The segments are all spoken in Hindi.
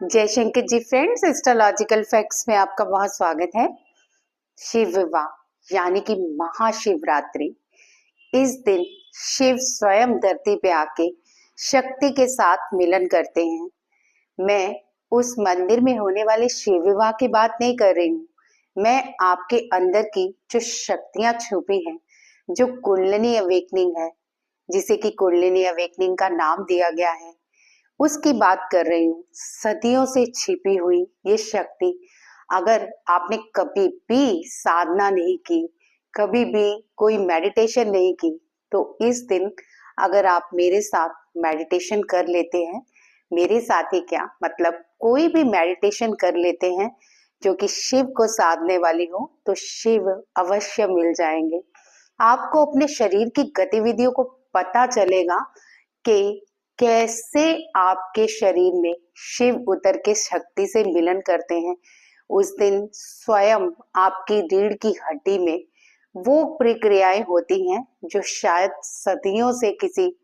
जय Shankar ji friends, astrological facts में आपका बहुत स्वागत है। शिव विवाह यानी कि महाशिवरात्रि, इस दिन शिव स्वयं धरती पे आके शक्ति के साथ मिलन करते हैं। मैं उस मंदिर में होने वाले शिव विवाह की बात नहीं कर रही हूँ। मैं आपके अंदर की जो शक्तियां छुपी हैं, जो कुंडलिनी अवेकनिंग है, जिसे कि कुंडलिनी अवेकनिंग का नाम दिया गया है, उसकी बात कर रही हूँ। सदियों से छिपी हुई ये शक्ति, अगर आपने कभी भी साधना नहीं की, कभी भी कोई मेडिटेशन नहीं की, तो इस दिन अगर आप मेरे साथ मेडिटेशन कर लेते हैं, मेरे साथ ही क्या मतलब कोई भी मेडिटेशन कर लेते हैं जो कि शिव को साधने वाली हो, तो शिव अवश्य मिल जाएंगे। आपको अपने शरीर की गतिविधियों को पता चलेगा कि कैसे आपके शरीर में शिव उतर के शक्ति से मिलन करते हैं। उस दिन स्वयं आपकी रीढ़ की हड्डी में वो प्रक्रियाएं होती हैं जो शायद सदियों से किसी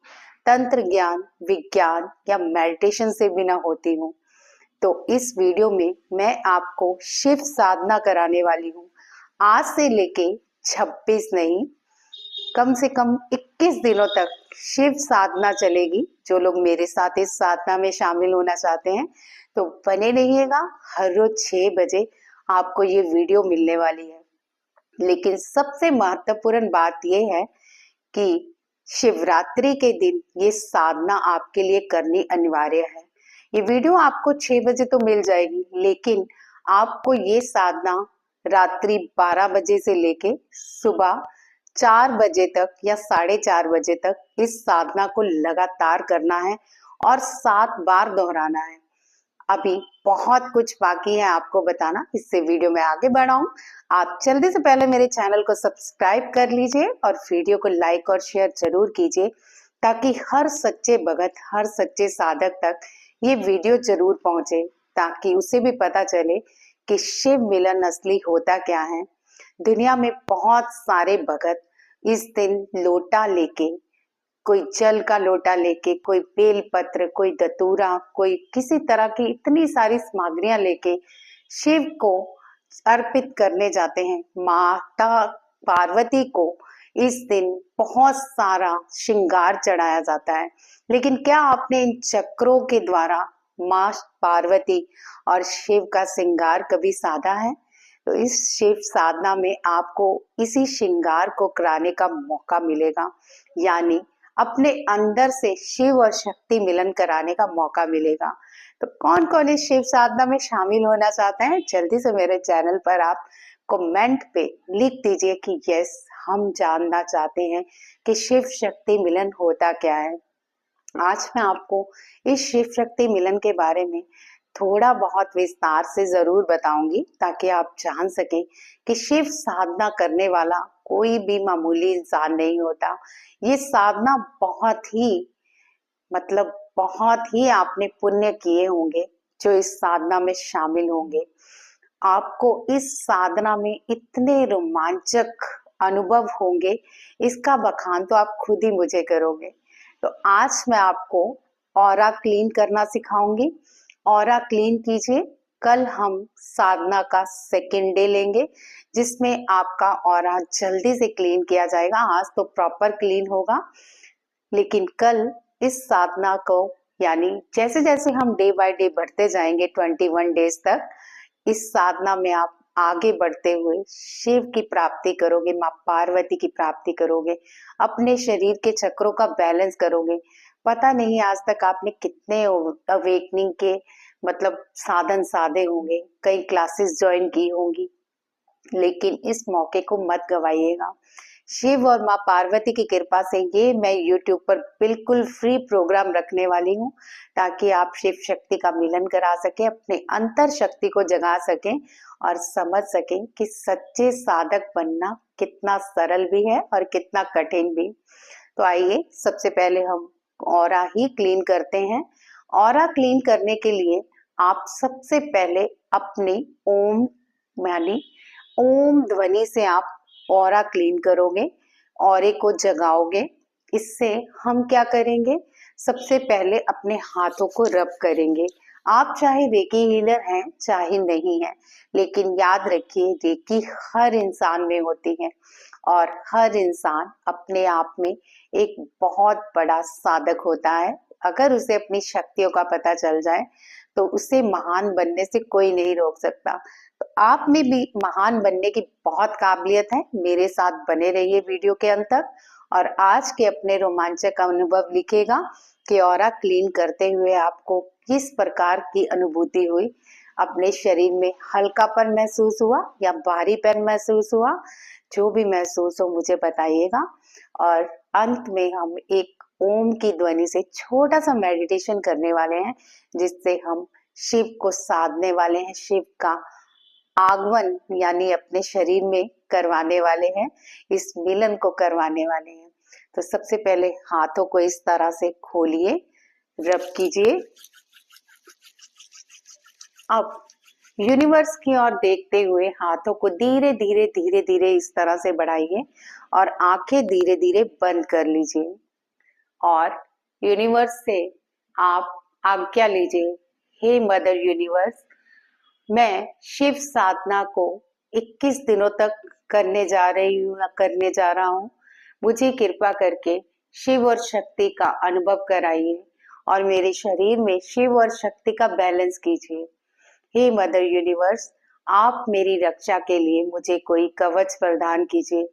तंत्र ज्ञान, विज्ञान या मेडिटेशन से भी ना होती हूँ। तो इस वीडियो में मैं आपको शिव साधना कराने वाली हूँ। आज से लेके 26 नहीं, कम से कम 21 दिनों तक शिव साधना चलेगी। जो लोग मेरे साथ इस साधना में शामिल होना चाहते हैं तो बने रहिएगा। हर रोज 6 बजे आपको ये वीडियो मिलने वाली है। लेकिन सबसे महत्वपूर्ण बात यह है कि शिवरात्रि के दिन ये साधना आपके लिए करनी अनिवार्य है। ये वीडियो आपको 6 बजे तो मिल जाएगी, लेकिन आपको ये साधना रात्रि 12 बजे से लेके सुबह 4 बजे तक या 4:30 बजे तक इस साधना को लगातार करना है और 7 बार दोहराना है। अभी बहुत कुछ बाकी है आपको बताना, इससे वीडियो में आगे बढ़ाऊं। आप जल्दी से पहले मेरे चैनल को सब्सक्राइब कर लीजिए और वीडियो को लाइक और शेयर जरूर कीजिए, ताकि हर सच्चे भगत, हर सच्चे साधक तक ये वीडियो जरूर पहुंचे, ताकि उसे भी पता चले कि शिव मिलन असली होता क्या है। दुनिया में बहुत सारे भगत इस दिन लोटा लेके, कोई जल का लोटा लेके, कोई बेल पत्र, कोई दतूरा, कोई किसी तरह की इतनी सारी सामग्रियां लेके शिव को अर्पित करने जाते हैं। माता पार्वती को इस दिन बहुत सारा श्रृंगार चढ़ाया जाता है। लेकिन क्या आपने इन चक्रों के द्वारा माँ पार्वती और शिव का श्रृंगार कभी साधा है? तो इस शिव साधना में आपको इसी श्रृंगार को कराने का मौका मिलेगा, यानी अपने अंदर से शिव और शक्ति मिलन कराने का मौका मिलेगा। तो कौन कौन इस शिव साधना में शामिल होना चाहते हैं, जल्दी से मेरे चैनल पर आप कमेंट पे लिख दीजिए कि यस, हम जानना चाहते हैं कि शिव शक्ति मिलन होता क्या है। आज मैं आपको इस शिव शक्ति मिलन के बारे में थोड़ा बहुत विस्तार से जरूर बताऊंगी, ताकि आप जान सकें कि शिव साधना करने वाला कोई भी मामूली इंसान नहीं होता। ये साधना बहुत ही आपने पुण्य किए होंगे जो इस साधना में शामिल होंगे। आपको इस साधना में इतने रोमांचक अनुभव होंगे, इसका बखान तो आप खुद ही मुझे करोगे। तो आज मैं आपको ऑरा क्लीन करना सिखाऊंगी। ऑरा क्लीन कीजिए। कल हम साधना का सेकेंड डे लेंगे, जिसमें आपका ऑरा जल्दी से क्लीन किया जाएगा। आज तो प्रॉपर क्लीन होगा, लेकिन कल इस साधना को, यानी जैसे जैसे हम डे बाय डे बढ़ते जाएंगे 21 डेज तक, इस साधना में आप आगे बढ़ते हुए शिव की प्राप्ति करोगे, माँ पार्वती की प्राप्ति करोगे, अपने शरीर के चक्रों का बैलेंस करोगे। पता नहीं आज तक आपने कितने अवेकनिंग के साधन साधे होंगे, कई क्लासेस ज्वाइन की होंगी, लेकिन इस मौके को मत गवाइएगा। शिव और माँ पार्वती की कृपा से ये मैं YouTube पर बिल्कुल फ्री प्रोग्राम रखने वाली हूँ, ताकि आप शिव शक्ति का मिलन करा सके, अपने अंतर शक्ति को जगा सकें और समझ सकें कि सच्चे साधक बनना कितना सरल भी है और कितना कठिन भी। तो आइए सबसे पहले हम ऑरा ही क्लीन करते हैं। ऑरा क्लीन करने के लिए आप सबसे पहले अपने ओम, यानी ओम ध्वनि से आप ऑरा क्लीन करोगे, ऑरे को जगाओगे। इससे हम क्या करेंगे, सबसे पहले अपने हाथों को रब करेंगे। आप चाहे रेकी हीलर हैं चाहे नहीं हैं, लेकिन याद रखिए रेकी हर इंसान में होती है और हर इंसान अपने आप में एक बहुत बड़ा साधक होता है। अगर उसे अपनी शक्तियों का पता चल जाए तो उसे महान बनने से कोई नहीं रोक सकता। तो आप में भी महान बनने की बहुत काबिलियत है। मेरे साथ बने रहिए वीडियो के अंत तक और आज के अपने रोमांचक अनुभव लिखेगा कि ऑरा क्लीन करते हुए आपको किस प्रकार की अनुभूति हुई। अपने शरीर में हल्कापन महसूस हुआ या भारीपन महसूस हुआ, जो भी महसूस हो मुझे बताइएगा। और अंत में हम एक ओम की ध्वनि से छोटा सा मेडिटेशन करने वाले हैं, जिससे हम शिव को साधने वाले हैं, शिव का आगमन यानी अपने शरीर में करवाने वाले हैं, इस मिलन को करवाने वाले हैं। तो सबसे पहले हाथों को इस तरह से खोलिए, रब कीजिए। अब यूनिवर्स की ओर देखते हुए हाथों को धीरे धीरे धीरे धीरे इस तरह से बढ़ाइए और आंखें धीरे धीरे बंद कर लीजिए और यूनिवर्स से आप आज्ञा लीजिए, हे मदर यूनिवर्स, मैं शिव साधना को 21 दिनों तक करने जा रही हूँ या करने जा रहा हूँ। मुझे कृपा करके शिव और शक्ति का अनुभव कराइए और मेरे शरीर में शिव और शक्ति का बैलेंस कीजिए। हे मदर यूनिवर्स, आप मेरी रक्षा के लिए मुझे कोई कवच प्रदान कीजिए।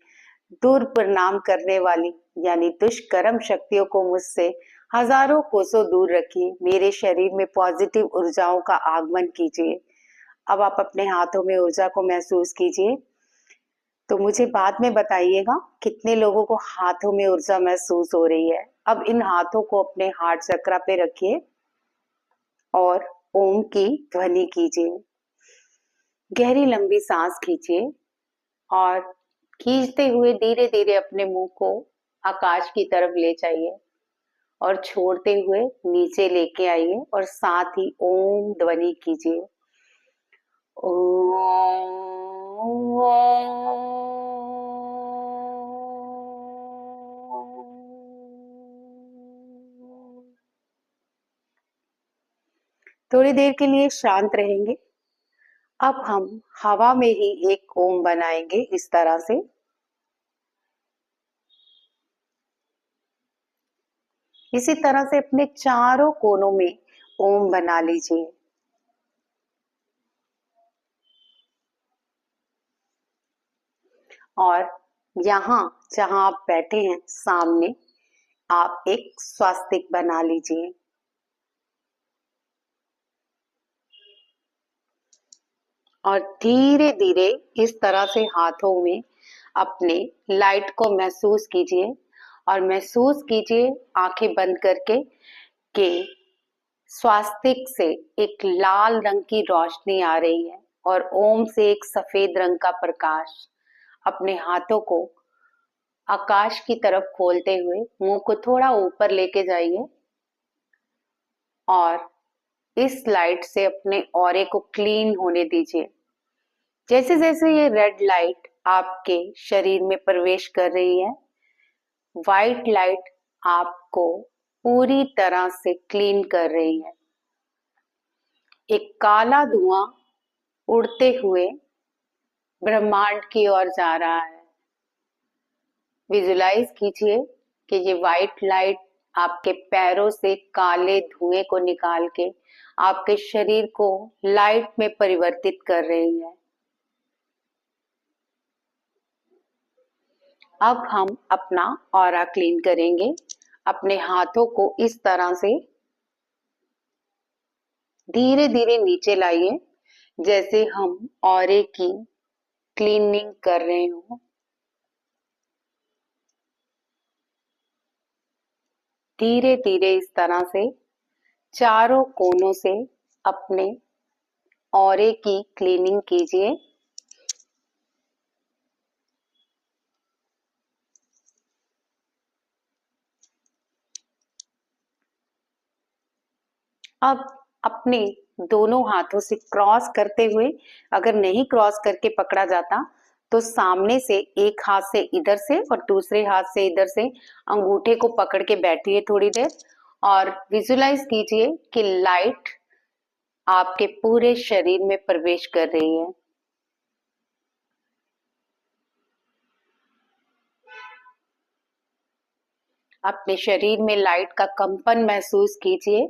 दुष्परिणाम करने वाली यानी दुष्कर्म शक्तियों को मुझसे हजारों कोसों दूर रखिए। मेरे शरीर में पॉजिटिव ऊर्जाओं का आगमन कीजिए। अब आप अपने हाथों में ऊर्जा को महसूस कीजिए। तो मुझे बाद में बताइएगा कितने लोगों को हाथों में ऊर्जा महसूस हो रही है। अब इन हाथों को अपने हार्ट चक्र पे रखिए और ओम की ध्वनि कीजिए। गहरी लंबी सांस खींचिए और खींचते हुए धीरे धीरे अपने मुंह को आकाश की तरफ ले जाइए और छोड़ते हुए नीचे लेके आइए और साथ ही ओम ध्वनि कीजिए। थोड़ी देर के लिए शांत रहेंगे। अब हम हवा में ही एक ओम बनाएंगे इस तरह से। इसी तरह से अपने चारों कोनों में ओम बना लीजिए। और यहाँ जहां आप बैठे हैं सामने आप एक स्वास्तिक बना लीजिए। और धीरे धीरे इस तरह से हाथों में अपने लाइट को महसूस कीजिए और महसूस कीजिए आंखें बंद करके कि स्वास्तिक से एक लाल रंग की रोशनी आ रही है और ओम से एक सफेद रंग का प्रकाश। अपने हाथों को आकाश की तरफ खोलते हुए मुंह को थोड़ा ऊपर लेके जाइए और इस लाइट से अपने ऑरे को क्लीन होने दीजिए। जैसे जैसे ये रेड लाइट आपके शरीर में प्रवेश कर रही है, व्हाइट लाइट आपको पूरी तरह से क्लीन कर रही है। एक काला धुआं उड़ते हुए ब्रह्मांड की ओर जा रहा है। विजुलाइज कीजिए कि ये व्हाइट लाइट आपके पैरों से काले धुएं को निकाल के आपके शरीर को लाइट में परिवर्तित कर रही है। अब हम अपना ऑरा क्लीन करेंगे। अपने हाथों को इस तरह से धीरे धीरे नीचे लाइए, जैसे हम ऑरे की क्लीनिंग कर रहे हो। धीरे धीरे इस तरह से चारों कोनों से अपने ऑरे की क्लीनिंग कीजिए। अब अपने दोनों हाथों से क्रॉस करते हुए, अगर नहीं क्रॉस करके पकड़ा जाता तो सामने से एक हाथ से इधर से और दूसरे हाथ से इधर से अंगूठे को पकड़ के बैठिए थोड़ी देर और विजुलाइज कीजिए कि लाइट आपके पूरे शरीर में प्रवेश कर रही है। अपने शरीर में लाइट का कंपन महसूस कीजिए।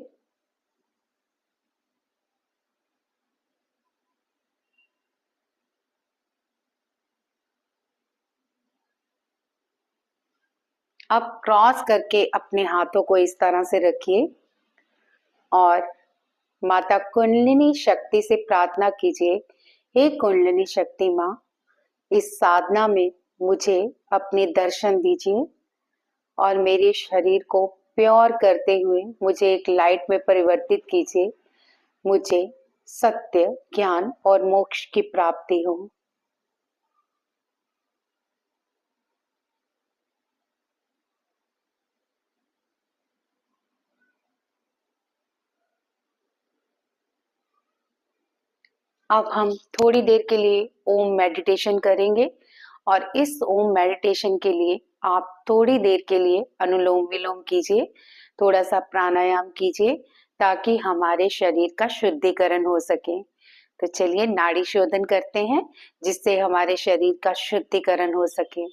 अब क्रॉस करके अपने हाथों को इस तरह से रखिए और माता कुंडलिनी शक्ति से प्रार्थना कीजिए, हे कुंडलिनी शक्ति माँ, इस साधना में मुझे अपने दर्शन दीजिए और मेरे शरीर को प्योर करते हुए मुझे एक लाइट में परिवर्तित कीजिए। मुझे सत्य, ज्ञान और मोक्ष की प्राप्ति हो। अब हम थोड़ी देर के लिए ओम मेडिटेशन करेंगे और इस ओम मेडिटेशन के लिए आप थोड़ी देर के लिए अनुलोम विलोम कीजिए, थोड़ा सा प्राणायाम कीजिए ताकि हमारे शरीर का शुद्धिकरण हो सके। तो चलिए नाड़ी शोधन करते हैं जिससे हमारे शरीर का शुद्धिकरण हो सके।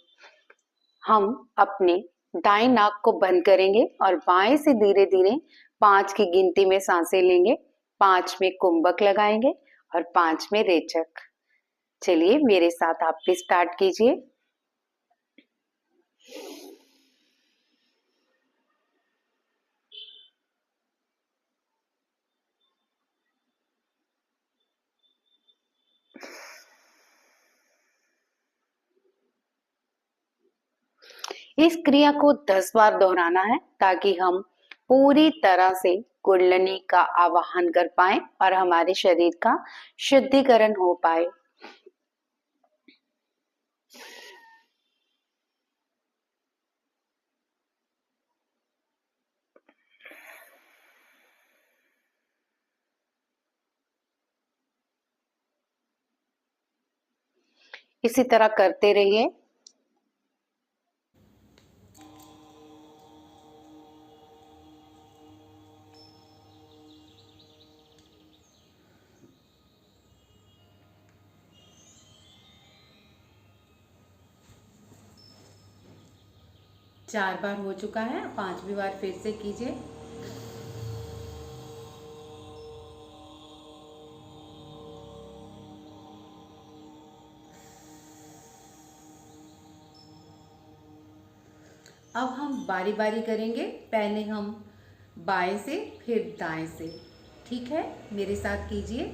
हम अपने दाएं नाक को बंद करेंगे और बाएं से धीरे धीरे 5 की गिनती में सांसें लेंगे। 5 में कुंभक लगाएंगे और 5 में रेचक। चलिए मेरे साथ आप भी स्टार्ट कीजिए। इस क्रिया को 10 बार दोहराना है ताकि हम पूरी तरह से कुंडलिनी का आवाहन कर पाए और हमारे शरीर का शुद्धिकरण हो पाए। इसी तरह करते रहिए। चार बार हो चुका है, 5वीं बार फिर से कीजिए। अब हम बारी बारी करेंगे, पहले हम बाएं से फिर दाएं से। ठीक है, मेरे साथ कीजिए।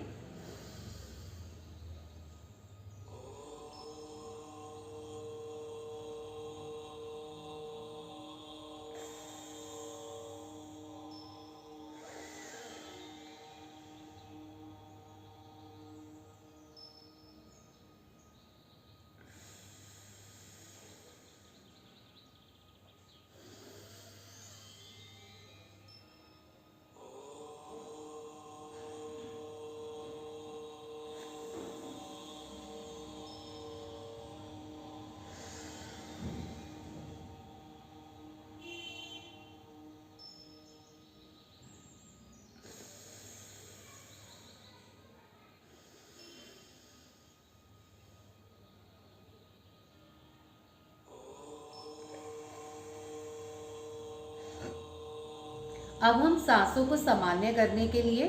अब हम सांसों को सामान्य करने के लिए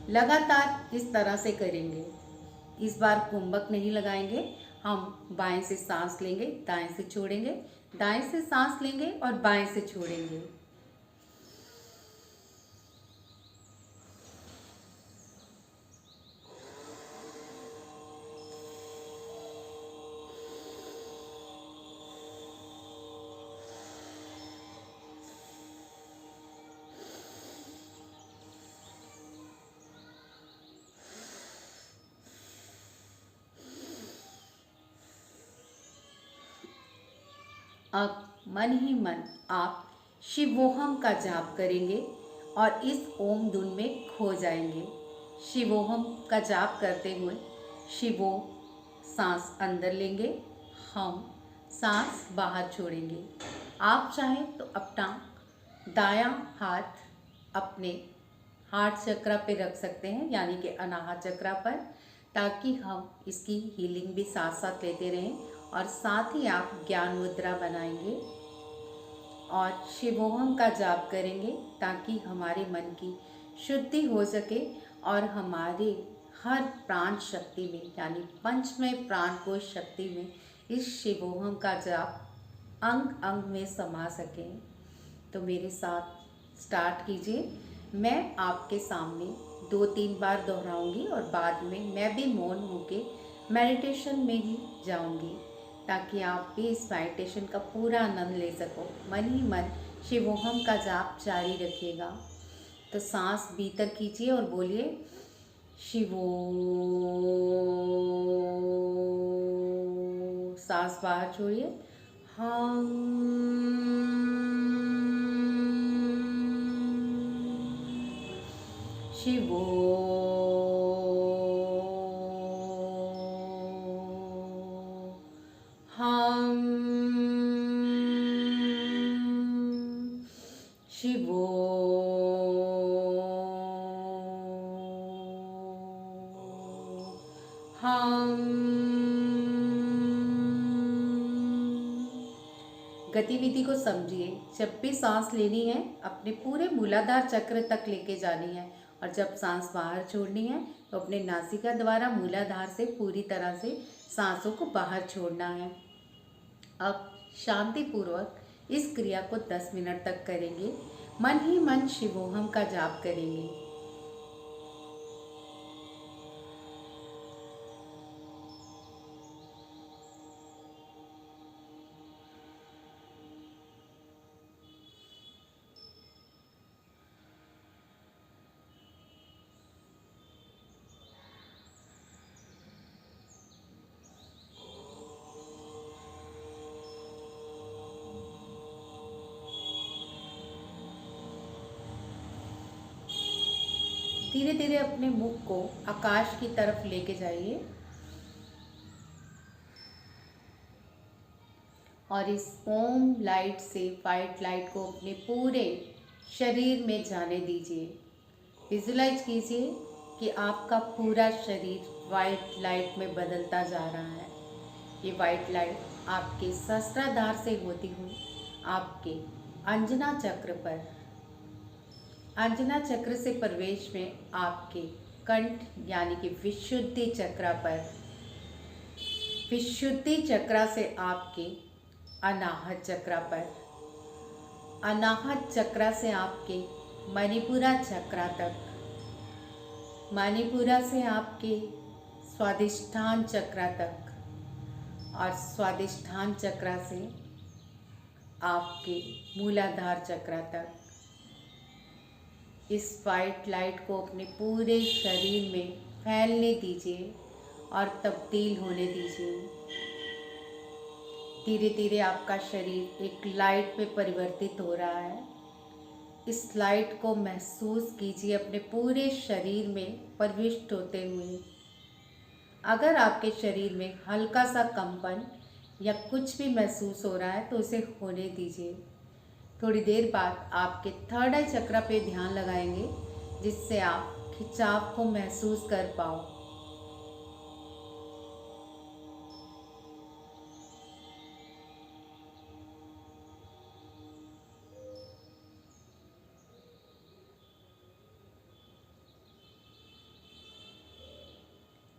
लगातार इस तरह से करेंगे। इस बार कुंभक नहीं लगाएंगे, हम बाएं से सांस लेंगे, दाएं से छोड़ेंगे, दाएं से सांस लेंगे और बाएं से छोड़ेंगे। अब मन ही मन आप शिवोहम का जाप करेंगे और इस ओम धुन में खो जाएंगे। शिवोहम का जाप करते हुए शिवो सांस अंदर लेंगे, हम सांस बाहर छोड़ेंगे। आप चाहें तो अपना दायां हाथ अपने हार्ट चक्रा पे रख सकते हैं, यानी कि अनाहत चक्रा पर, ताकि हम इसकी हीलिंग भी साथ साथ लेते रहें। और साथ ही आप ज्ञान मुद्रा बनाएंगे और शिवोहम का जाप करेंगे, ताकि हमारे मन की शुद्धि हो सके और हमारे हर प्राण शक्ति में, यानी पंचमय प्राण कोश शक्ति में इस शिवोहम का जाप अंग अंग में समा सके। तो मेरे साथ स्टार्ट कीजिए। मैं आपके सामने 2-3 बार दोहराऊंगी और बाद में मैं भी मौन होके मेडिटेशन में ही जाऊंगी, ताकि आप भी इस मेडिटेशन का पूरा आनंद ले सको। मन ही मन शिवोहम का जाप जारी रखिएगा। तो सांस भीतर कीजिए और बोलिए शिवो। सांस बाहर छोड़िए हम। शिवो हम। शिवो हम। गतिविधि को समझिए। जब भी सांस लेनी है अपने पूरे मूलाधार चक्र तक लेके जानी है, और जब सांस बाहर छोड़नी है तो अपने नासिका द्वारा मूलाधार से पूरी तरह से सांसों को बाहर छोड़ना है। अब शांतिपूर्वक इस क्रिया को 10 मिनट तक करेंगे। मन ही मन शिवोहम का जाप करेंगे। धीरे धीरे अपने मुख को आकाश की तरफ लेके जाइए और इस ओम लाइट से वाइट लाइट को अपने पूरे शरीर में जाने दीजिए। विजुलाइज कीजिए कि आपका पूरा शरीर वाइट लाइट में बदलता जा रहा है। ये वाइट लाइट आपके सहस्त्राधार से होती हुई आपके अंजना चक्र पर, अंजना चक्र से प्रवेश में आपके कंठ यानी कि विशुद्धि चक्रा पर, विशुद्धि चक्रा से आपके अनाहत चक्रा पर, अनाहत चक्रा से आपके मणिपुरा चक्रा तक, मणिपुरा से आपके स्वादिष्ठान चक्रा तक, और स्वादिष्ठान चक्रा से आपके मूलाधार चक्रा तक। इस वाइट लाइट को अपने पूरे शरीर में फैलने दीजिए और तब्दील होने दीजिए। धीरे धीरे आपका शरीर एक लाइट में परिवर्तित हो रहा है। इस लाइट को महसूस कीजिए अपने पूरे शरीर में प्रविष्ट होते हुए। अगर आपके शरीर में हल्का सा कंपन या कुछ भी महसूस हो रहा है तो उसे होने दीजिए। थोड़ी देर बाद आपके थर्ड आई चक्र पे ध्यान लगाएंगे, जिससे आप खिंचाव को महसूस कर पाओ।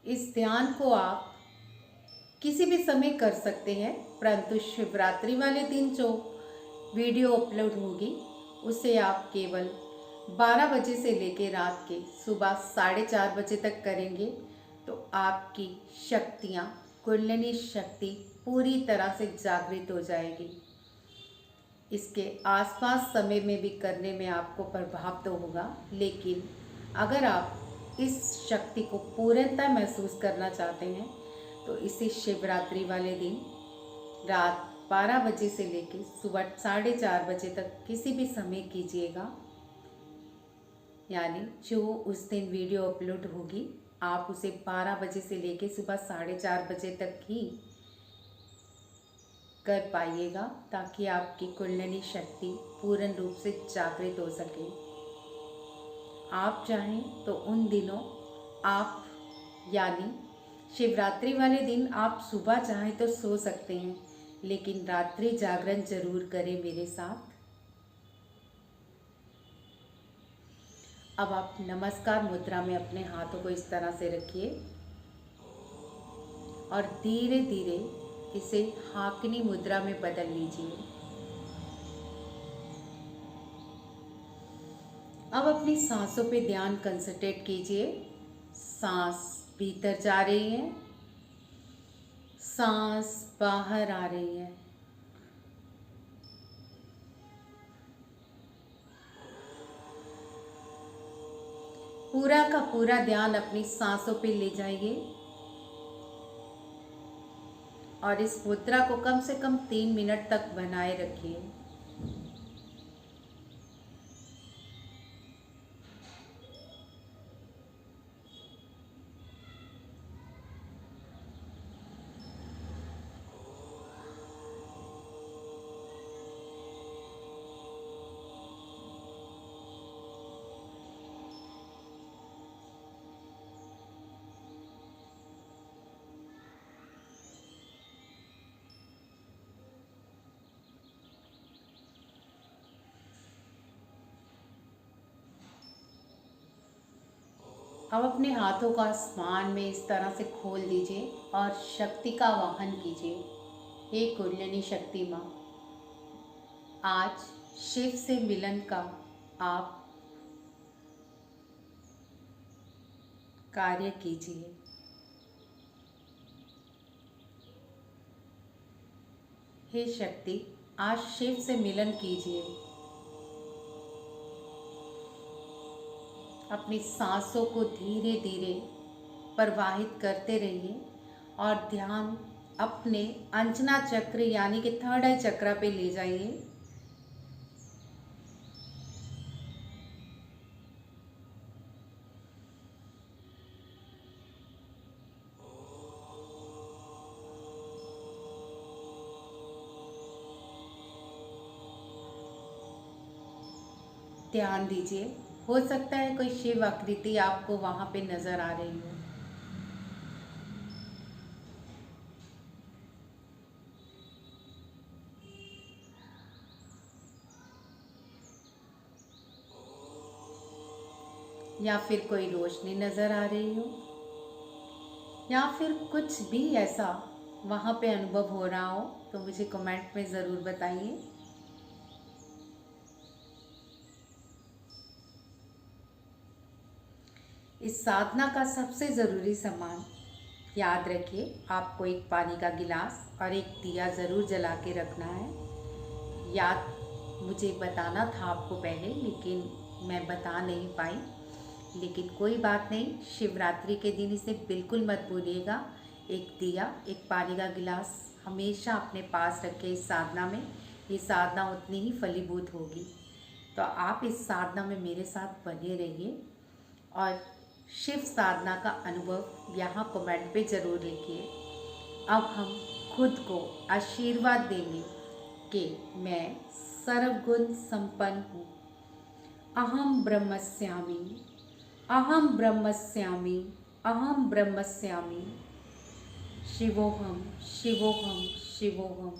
इस ध्यान को आप किसी भी समय कर सकते हैं, परंतु शिवरात्रि वाले दिन जो वीडियो अपलोड होगी उसे आप केवल 12 बजे से लेकर रात के सुबह 4:30 बजे तक करेंगे, तो आपकी शक्तियाँ, कुंडलिनी शक्ति पूरी तरह से जागृत हो जाएगी। इसके आसपास समय में भी करने में आपको प्रभाव तो होगा, लेकिन अगर आप इस शक्ति को पूर्णतः महसूस करना चाहते हैं तो इसे शिवरात्रि वाले दिन रात 12 बजे से लेकर सुबह 4:30 बजे तक किसी भी समय कीजिएगा। यानी जो उस दिन वीडियो अपलोड होगी आप उसे 12 बजे से लेकर सुबह 4:30 बजे तक ही कर पाइएगा, ताकि आपकी कुंडलिनी शक्ति पूर्ण रूप से जागृत हो सके। आप चाहें तो उन दिनों आप यानी शिवरात्रि वाले दिन आप सुबह चाहें तो सो सकते हैं, लेकिन रात्रि जागरण जरूर करें मेरे साथ। अब आप नमस्कार मुद्रा में अपने हाथों को इस तरह से रखिए और धीरे धीरे इसे हाकिनी मुद्रा में बदल लीजिए। अब अपनी सांसों पे ध्यान कंसंट्रेट कीजिए। सांस भीतर जा रही है, सांस बाहर आ रही है। पूरा का पूरा ध्यान अपनी सांसों पे ले जाइए और इस मुद्रा को कम से कम 3 मिनट तक बनाए रखिए। अब अपने हाथों को आसमान में इस तरह से खोल दीजिए और शक्ति का वाहन कीजिए। हे कुंडलिनी शक्ति माँ, आज शिव से मिलन का आप कार्य कीजिए। हे शक्ति, आज शिव से मिलन कीजिए। अपनी सांसों को धीरे धीरे प्रवाहित करते रहिए और ध्यान अपने अंजना चक्र यानी कि थर्ड आई चक्र पे ले जाइए। ध्यान दीजिए, हो सकता है कोई शिव आकृति आपको वहां पे नजर आ रही हो। या फिर कोई रोशनी नजर आ रही हो, या फिर कुछ भी ऐसा वहां पे अनुभव हो रहा हो तो मुझे कमेंट में ज़रूर बताइए। इस साधना का सबसे ज़रूरी सामान याद रखिए, आपको एक पानी का गिलास और एक दिया ज़रूर जला के रखना है। याद मुझे बताना था आपको पहले, लेकिन मैं बता नहीं पाई, लेकिन कोई बात नहीं। शिवरात्रि के दिन इसे बिल्कुल मत भूलिएगा। एक दिया, एक पानी का गिलास हमेशा अपने पास रखें इस साधना में। ये साधना उतनी ही फलीभूत होगी। तो आप इस साधना में मेरे साथ बने रहिए और शिव साधना का अनुभव यहाँ कमेंट पे ज़रूर लिखिए। अब हम खुद को आशीर्वाद देंगे कि मैं सर्वगुण संपन्न हूँ। अहम ब्रह्मस्यामि, अहम ब्रह्मस्यामि, अहम ब्रह्मस्यामि। शिवोहम, शिवोहम, शिवोहम।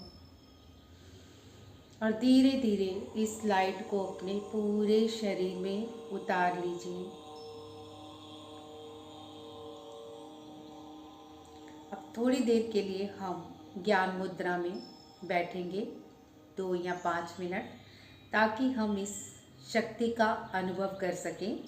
और धीरे धीरे इस लाइट को अपने पूरे शरीर में उतार लीजिए। अब थोड़ी देर के लिए हम ज्ञान मुद्रा में बैठेंगे 2 या 5 मिनट, ताकि हम इस शक्ति का अनुभव कर सकें।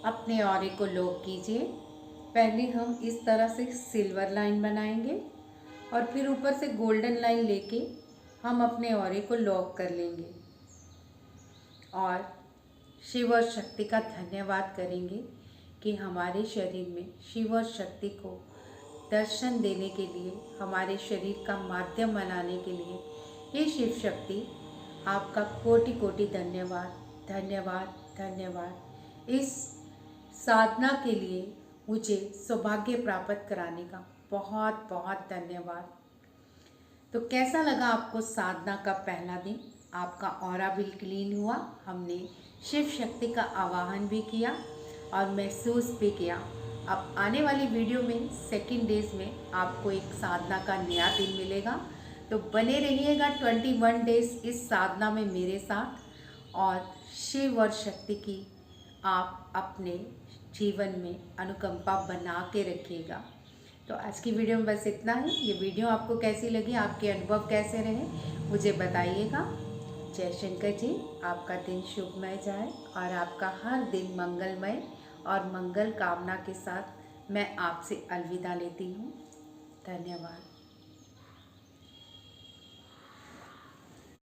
अपने ऑरे को लॉक कीजिए। पहले हम इस तरह से सिल्वर लाइन बनाएंगे और फिर ऊपर से गोल्डन लाइन लेके हम अपने ऑरे को लॉक कर लेंगे। और शिव और शक्ति का धन्यवाद करेंगे कि हमारे शरीर में शिव और शक्ति को दर्शन देने के लिए, हमारे शरीर का माध्यम बनाने के लिए ये शिव शक्ति आपका कोटि कोटि धन्यवाद, धन्यवाद, धन्यवाद। इस साधना के लिए मुझे सौभाग्य प्राप्त कराने का बहुत बहुत धन्यवाद। तो कैसा लगा आपको साधना का पहला दिन? आपका ऑरा भी क्लीन हुआ, हमने शिव शक्ति का आवाहन भी किया और महसूस भी किया। अब आने वाली वीडियो में सेकंड डेज में आपको एक साधना का नया दिन मिलेगा, तो बने रहिएगा 21 डेज इस साधना में मेरे साथ और शिव और शक्ति की आप अपने जीवन में अनुकंपा बना के रखिएगा। तो आज की वीडियो में बस इतना ही। ये वीडियो आपको कैसी लगी, आपके अनुभव कैसे रहे, मुझे बताइएगा। जय शंकर जी, आपका दिन शुभमय जाए और आपका हर दिन मंगलमय और मंगल कामना के साथ मैं आपसे अलविदा लेती हूँ। धन्यवाद।